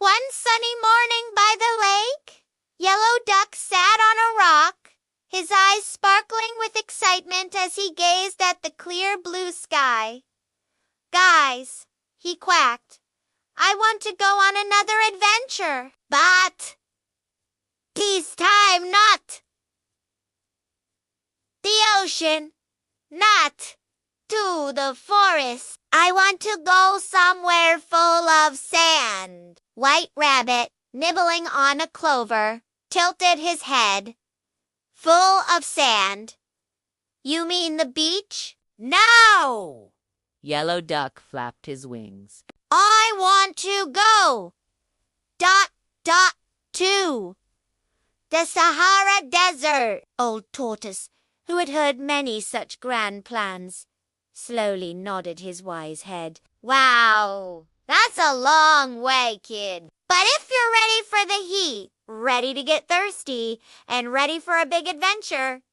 One sunny morning by the lake, Yellow Duck sat on a rock, his eyes sparkling with excitement as he gazed at the clear blue sky. "Guys," he quacked, "I want to go on another adventure, but this time not the ocean, not to the forest. I want to go somewhere full of sand." White Rabbit, nibbling on a clover, tilted his head. "Full of sand? You mean the beach?" "No!" Yellow Duck flapped his wings. "I want to go to the Sahara Desert." Old Tortoise, who had heard many such grand plans, slowly nodded his wise head. "Wow, that's a long way, kid. But if you're ready for the heat, ready to get thirsty, and ready for a big adventure,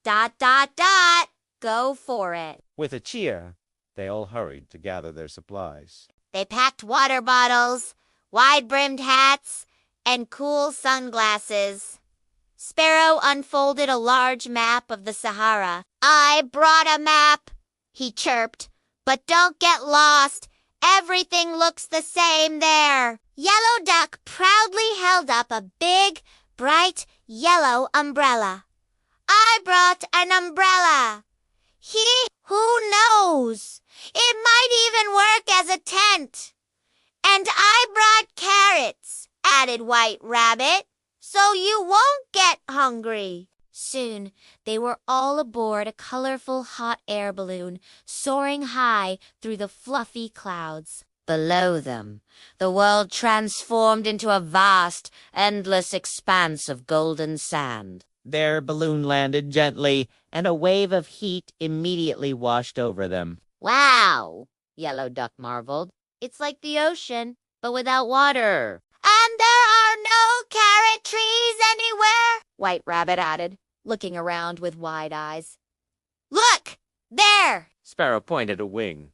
go for it." With a cheer, they all hurried to gather their supplies. They packed water bottles, wide-brimmed hats, and cool sunglasses. Sparrow unfolded a large map of the Sahara. "I brought a map," he chirped, "but don't get lost. Everything looks the same there." Yellow Duck proudly held up a big, bright yellow umbrella. "I brought an umbrella. Who knows? It might even work as a tent." "And I brought carrots," added White Rabbit, "so you won't get hungry." Soon they were all aboard a colorful hot air balloon, soaring high through the fluffy clouds. Below them, the world transformed into a vast, endless expanse of golden sand. Their balloon landed gently, and a wave of heat immediately washed over them. "Wow," Yellow Duck marveled. "It's like the ocean, but without water." "And there are no carrot trees anywhere," White Rabbit added, looking around with wide eyes. "Look, there!" Sparrow pointed a wing.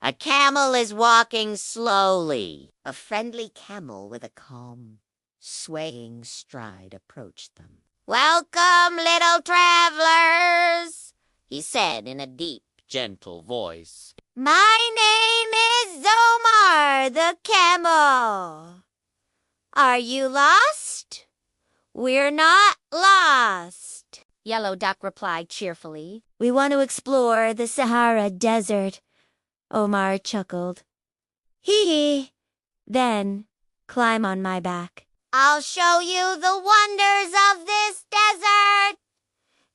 "A camel is walking slowly." A friendly camel with a calm, swaying stride approached them. "Welcome, little travelers," he said in a deep, gentle voice. "My name is Omar the camel. Are you lost?" "We're not lost," Yellow Duck replied cheerfully. "We want to explore the Sahara Desert." Omar chuckled. "Hee. Then climb on my back. I'll show you the wonders of this desert."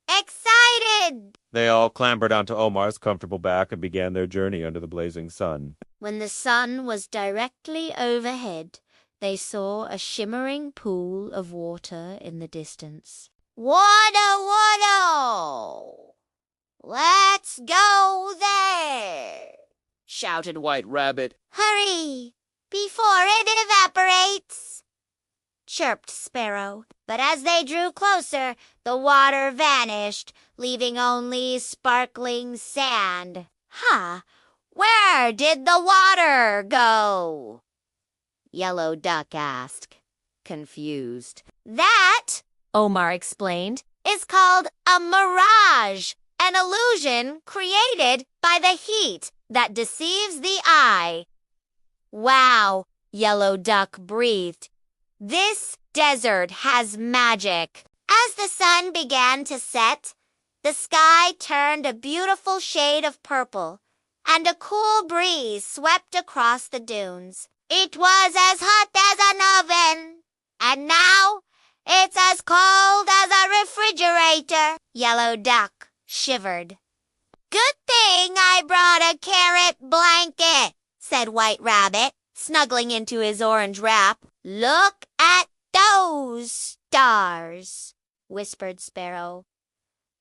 Excited! They all clambered onto Omar's comfortable back and began their journey under the blazing sun. When the sun was directly overhead, they saw a shimmering pool of water in the distance. "Water! Let's go there!" Shouted White Rabbit. "Hurry, before it evaporates!" chirped Sparrow. But as they drew closer, the water vanished, leaving only sparkling sand. Where did the water go?" Yellow Duck asked, confused. "That," Omar explained, "is called a mirage, an illusion created by the heat that deceives the eye." "Wow," Yellow Duck breathed. "This desert has magic." As the sun began to set, the sky turned a beautiful shade of purple, and a cool breeze swept across the dunes. It was as hot as an oven, and now it's as cold as a refrigerator. Yellow Duck shivered. "Good thing I brought a carrot blanket," said White Rabbit, snuggling into his orange wrap. "Look at those stars," whispered Sparrow.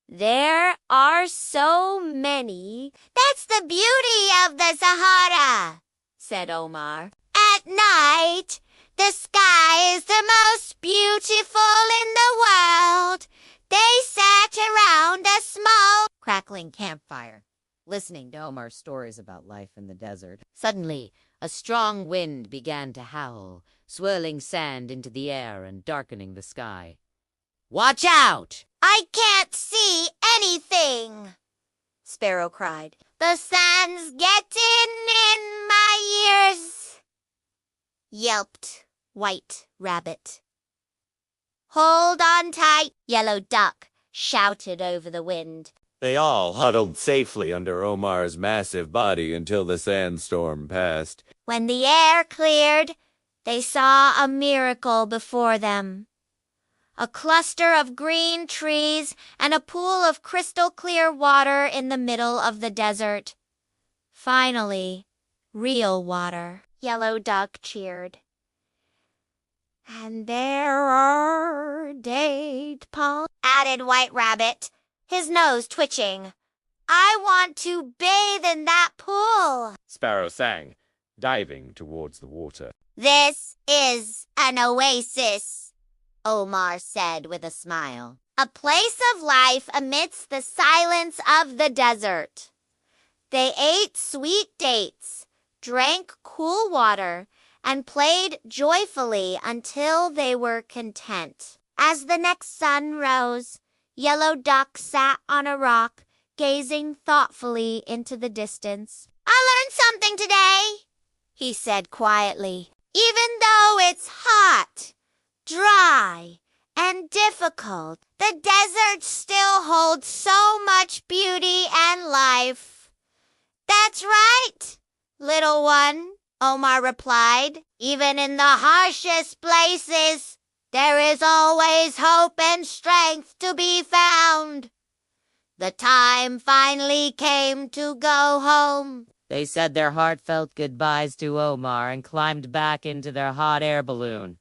"There are so many." "That's the beauty of the Sahara," said Omar. "At night, the sky is the most beautiful in the world." They sat around a small, crackling campfire, listening to Omar's stories about life in the desert. Suddenly, a strong wind began to howl, swirling sand into the air and darkening the sky. "Watch out!" I can't see anything, Sparrow cried. The sand's getting in my ears, yelped White Rabbit. Hold on tight, Yellow Duck shouted over the wind. They all huddled safely under Omar's massive body until the sandstorm passed. When the air cleared, they saw a miracle before them. A cluster of green trees and a pool of crystal clear water in the middle of the desert. Finally, real water, Yellow Duck cheered. And there are date palms, added White Rabbit, his nose twitching. I want to bathe in that pool, Sparrow sang, diving towards the water. This is an oasis, Omar said with a smile. A place of life amidst the silence of the desert. They ate sweet dates, drank cool water, and played joyfully until they were content. As the next sun rose, Yellow Duck sat on a rock, gazing thoughtfully into the distance. I learned something today, he said quietly. Even though it's hot, dry, and difficult, the desert still holds so much beauty and life. That's right, little one, Omar replied. Even in the harshest places, there is always hope and strength to be found. The time finally came to go home. They said their heartfelt goodbyes to Omar and climbed back into their hot air balloon.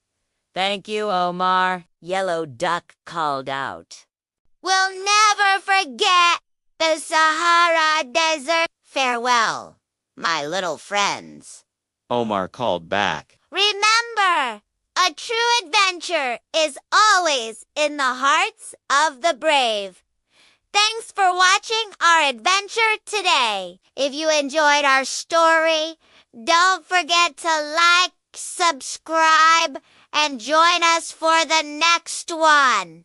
"Thank you, Omar," Yellow Duck called out. We'll never forget the Sahara Desert. Farewell, my little friends. Omar called back. Remember, a true adventure is always in the hearts of the brave. Thanks for watching our adventure today. If you enjoyed our story, don't forget to like, subscribe, and join us for the next one.